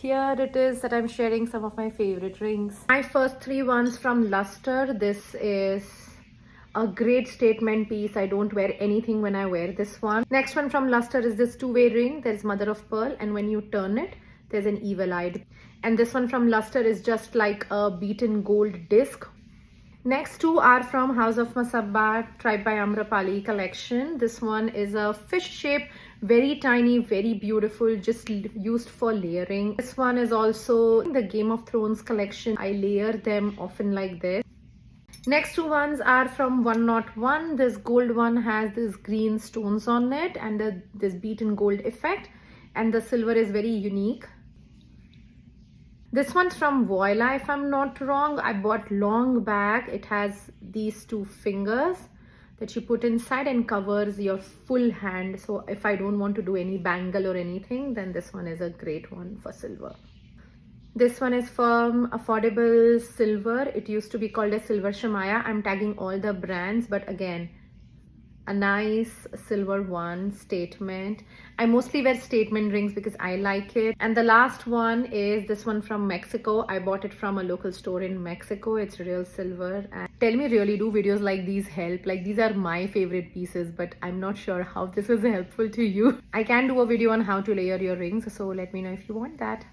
here it is that I'm sharing some of my favorite rings. My first three ones from Luster. This is a great statement piece. I don't wear anything when I wear this one. Next one from Luster is this two-way ring. There's mother of pearl, and when you turn it, there's an evil eye. And this one from Luster is just like a beaten gold disc. Next two are from House of Masaba Tribe by Amrapali collection. This one is a fish shape, very tiny, very beautiful, just used for layering. This one is also the Game of Thrones collection. I layer them often like this. Next two ones are from 101. This gold one has this green stones on it and this beaten gold effect, and the silver is very unique. This one's from Voila, if I'm not wrong. I bought long back. It has these two fingers that you put inside and covers your full hand. So if I don't want to do any bangle or anything, then this one is a great one for silver. This one is from Affordable Silver. It used to be called a Silver Shamaya. I'm tagging all the brands, but again, a nice silver one, statement. I mostly wear statement rings because I like it. And the last one is this one from Mexico. I bought it from a local store in Mexico. It's real silver. And tell me, really, do videos like these help? Like, these are my favorite pieces, but I'm not sure how this is helpful to you. I can do a video on how to layer your rings, so let me know if you want that.